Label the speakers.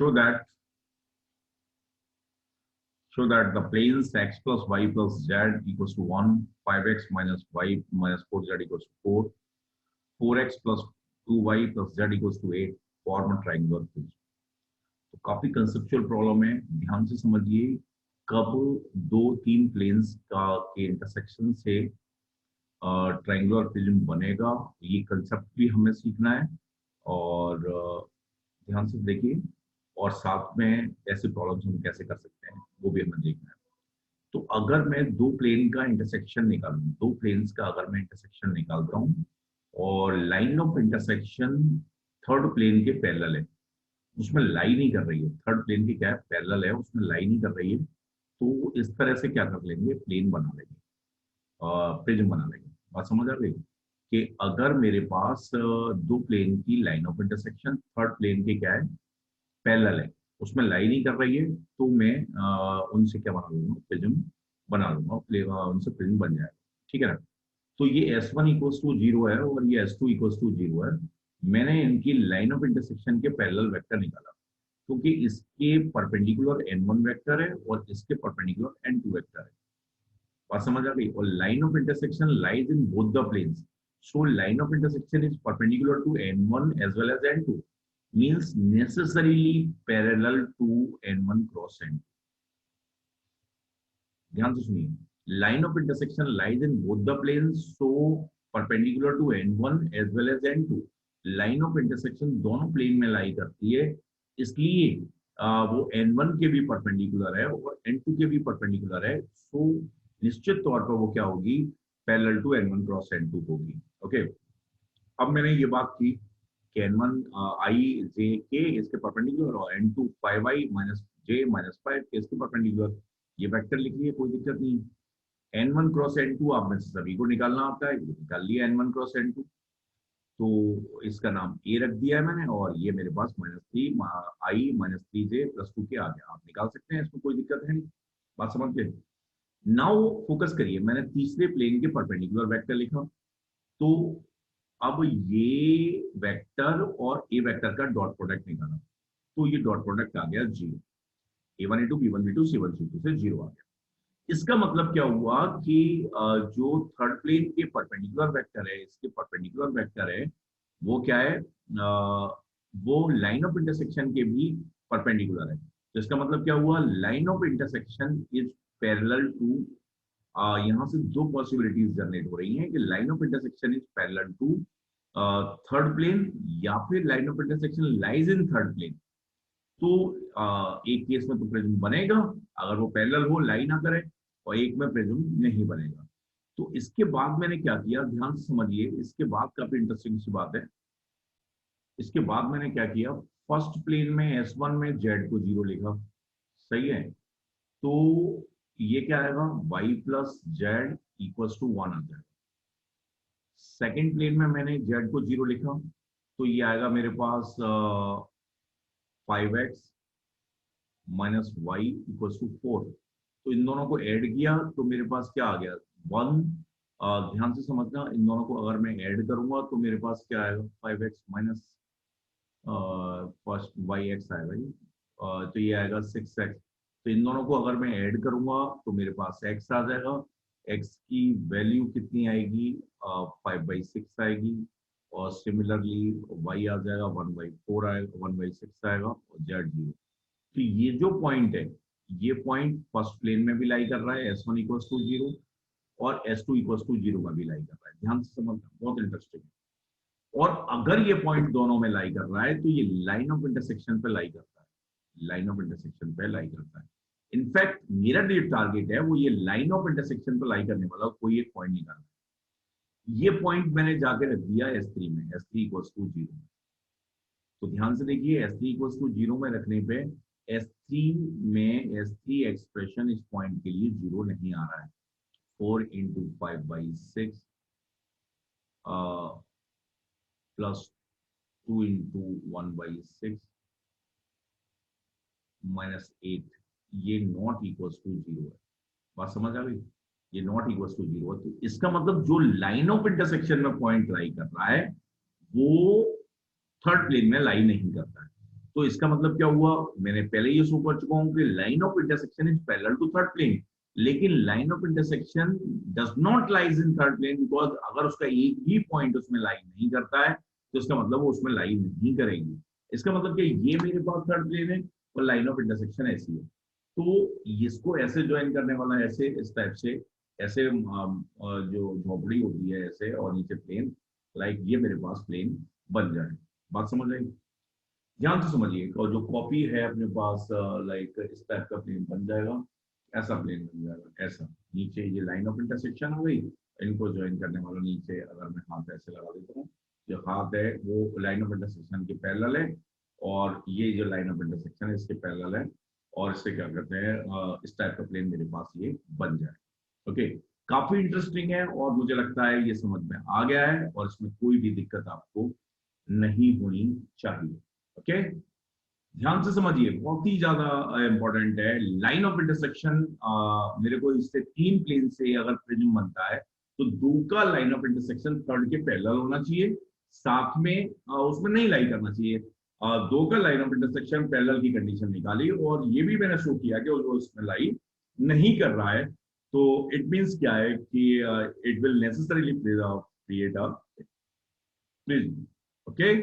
Speaker 1: show that the planes x plus y plus z equals to 1, 5x minus y minus 4z equals to 4, 4x plus 2y plus z equals to 8 form a triangular prism. तो काफी conceptual problem है, ध्यान से समझिए। कब दो तीन planes का के इंटरसेक्शन से ट्रायंगुलर प्रिज्म बनेगा, ये कंसेप्ट भी हमें सीखना है और ध्यान से देखिए, और साथ में ऐसे प्रॉब्लम्स हम कैसे कर सकते हैं वो भी हमें देखना है। तो अगर मैं दो प्लेन का इंटरसेक्शन निकालूं, दो प्लेन्स का अगर मैं इंटरसेक्शन निकालता हूं और line of intersection third plane के पैरेलल है, उसमें लाई नहीं कर रही है, थर्ड प्लेन की क्या है, पैरेलल है, उसमें लाई नहीं कर रही है, तो इस तरह से क्या कर लेंगे, प्लेन बना लेंगे, प्रिज्म बना लेंगे। बात समझ आ गई कि अगर मेरे पास दो प्लेन की line of intersection third plane के क्या है, पैरेलल है, उसमें लाई नहीं कर रही है, तो मैं उनसे क्या बना लूंगा, प्रिज्म बना लूंगा, उनसे प्रिज्म बन जाएगा। ठीक है ना। तो ये S1 इक्वल्स टू 0 है और ये S2 इक्वल्स टू 0 है। मैंने इनकी लाइन ऑफ इंटरसेक्शन के पैरेलल वेक्टर निकाला, क्योंकि इसके परपेंडिकुलर n1 वेक्टर है और इसके परपेंडिकुलर n2 वेक्टर है। बात समझ आ गई। और line of intersection lies in both the planes, so line of intersection is perpendicular to n1 as well as n2, means necessarily parallel to n1 cross n2। ध्यान से सुनिए, line of intersection lies in both the planes, so perpendicular to n1 as well as n2। Line of intersection दोनों plane में लाई करती है, इसलिए वो n1 के भी परपेंडिकुलर है और n2 के भी परपेंडिकुलर है, सो निश्चित तौर पर वो क्या होगी, parallel to n1 cross n2 होगी। ओके, अब मैंने ये बात की कि n1 i j k इसके परपेंडिकुलर और n2 5i minus j minus 5 के इसके परपेंडिकुलर, ये वेक्टर लिख लिए, कोई दिक्कत नहीं। n1 क्रॉस n2 आप में से सभी को निकालना आता है, निकाल लिया n1 क्रॉस n2, तो इसका नाम a रख दिया है मैंने, और ये मेरे पास -3i माइनस 3j प्लस 2 के आ गया, आप निकाल सकते हैं, इसमें कोई दिक्कत है नहीं। बात समझ गए। नाउ फोकस करिए, मैंने तीसरे प्लेन के परपेंडिकुलर वेक्टर लिखा, तो अब ये वेक्टर और ए वेक्टर का डॉट प्रोडक्ट निकाला, तो ये डॉट प्रोडक्ट आ गया 0, a1 a2 b1 b2 c1 c2 से 0 आ गया। इसका मतलब क्या हुआ कि जो थर्ड प्लेन के परपेंडिकुलर वेक्टर है, इसके परपेंडिकुलर वेक्टर है, वो क्या है, वो लाइन ऑफ इंटरसेक्शन के भी परपेंडिकुलर है। तो इसका मतलब क्या हुआ, line of intersection is parallel to, यहाँ से दो पॉसिबिलिटीज जनरेट हो रही हैं कि line of intersection is parallel to third plane, या फिर line of intersection lies in third plane. तो एक केस में तो प्रिज्म बनेगा अगर वो पैरेलल हो, लाई ना करे, और एक में प्रिज्म नहीं बनेगा। तो इसके बाद मैंने क्या किया, ध्यान से समझिए, इसके बाद काफी इंटरेस्टिंग सी बात है। इसके बाद मैंने क्या किया, फर्स्ट प्लेन में S1 में Z को 0 लिखा, सही है, तो ये क्या आएगा, y plus Z equals to 1 आ जाएगा। सेकेंड प्लेन में मैंने Z को 0 लिखा, तो ये आएगा मेरे पास 5x minus Y equals to 4। तो इन दोनों को ऐड किया तो मेरे पास क्या आ गया, 1। ध्यान से समझना, इन दोनों को अगर मैं ऐड करूंगा तो मेरे पास क्या आएगा, 5x minus first Y x आएगा ये, तो ये आएगा 6x। तो इन दोनों को अगर मैं ऐड करूंगा तो मेरे पास x आ जाएगा, x की वैल्यू कितनी आएगी, 5/6 आएगी, और सिमिलरली y आ जाएगा 1/4 आएगा, 1/6 आएगा, और z 0। तो ये जो पॉइंट है, ये पॉइंट फर्स्ट प्लेन में भी लाई कर रहा है, S1 इक्वल्स टू 0, और S2 इक्वल्स टू 0 में भी लाई कर रहा है। ध्यान से समझना, बहुत इंटरेस्टिंग है। और अगर ये पॉइंट दोनों में लाई कर रहा है तो ये लाइन ऑफ इंटरसेक्शन पे लाई करता है, लाइन ऑफ इंटरसेक्शन पे लाई करता है। इनफैक्ट मेरा जो टारगेट है वो ये लाइन ऑफ इंटरसेक्शन पे लाई करने वाला कोई एक पॉइंट निकालना है। ये पॉइंट मैंने जाके रख दिया S3 में, S3 इक्वल्स टू 0। तो ध्यान से देखिए, S3 इक्वल्स टू 0 में रखने पे S3 एक्सप्रेशन इस पॉइंट के लिए 0 नहीं आ रहा है। 4 इंटू 5/6 प्लस 2 इंटू 1/6 माइनस 8, ये नॉट इक्वल्स टू 0 है। बात समझ आ गई, ये नॉट इक्वल्स टू 0 है। तो इसका मतलब जो लाइन ऑफ इंटरसेक्शन में पॉइंट लाई कर रहा है वो थर्ड प्लेन में लाई नहीं करता है। तो इसका मतलब क्या हुआ, मैंने पहले ये शो कर चुका हूं कि line of intersection is parallel to third plane, लेकिन line of intersection does not lies in third plane, because अगर उसका एक ही पॉइंट उसमें लाई नहीं करता है तो इसका मतलब वो उसमें लाई नहीं करेगी। इसका मतलब कि ये मेरे पास थर्ड प्लेन है और लाइन ऑफ इंटरसेक्शन ऐसी है, तो इसको ऐसे ज्वाइन करने वाला, ऐसे इस टाइप से, ऐसे जो झोपड़ी होती है ऐसे और नीचे प्लेन, लाइक ये मेरे पास प्लेन बन जाए। बात समझ आई? ध्यान से समझिए, और जो कॉपी है अपने पास लाइक इस टाइप का प्लेन बन जाएगा, ऐसा प्लेन बन जाएगा, ऐसा नीचे ये लाइन ऑफ इंटरसेक्शन हो गई, इनको ज्वाइन करने वाला नीचे अगर मैं हाथ ऐसे लगा देता हूँ, जो हाथ है वो लाइन ऑफ इंटरसेक्शन के पैरेलल है, और ये जो लाइन ऑफ इंटरसेक्शन है इसके पैरेलल है, और इससे क्या करते हैं इस टाइप का प्लेन मेरे पास ये बन जाए। ओके, काफी इंटरेस्टिंग है और मुझे लगता है ये समझ में आ गया है और इसमें कोई भी दिक्कत आपको नहीं होनी चाहिए। ओके, ध्यान से समझिए, बहुत ही ज्यादा इंपॉर्टेंट है लाइन ऑफ इंटरसेक्शन। मेरे को इससे तीन प्लेन से अगर प्रिज्म बनता है तो दो का लाइन ऑफ इंटरसेक्शन थर्ड के पैरेलल होना चाहिए, साथ में उसमें नहीं लाई करना चाहिए। दो का लाइन ऑफ इंटरसेक्शन पैरेलल की कंडीशन निकाली और ये भी मैंने शो किया कि वो उसमें लाई नहीं कर रहा है, तो इट मीन्स क्या है कि it will necessarily create a prism. Okay,